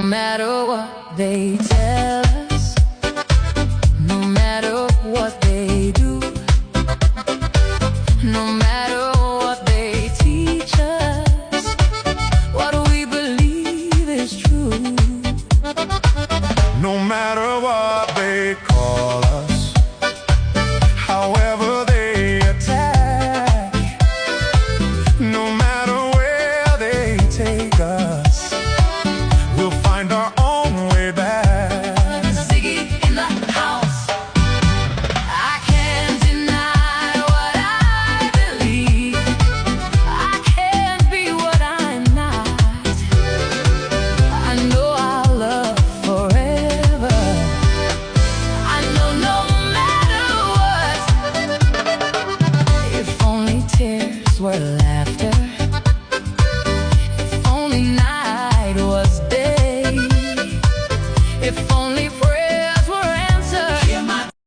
matter what they tell us, no matter what they do, no matter what they teach us, what we believe is true. No matter what they call us, however they attack, no matter where they take us, we'll find our own way back. Ziggy in the house. I can't deny what I believe. I can't be what I'm not. I know I'll love forever. I know no matter what. If only tears were laughter, if only night was day, if only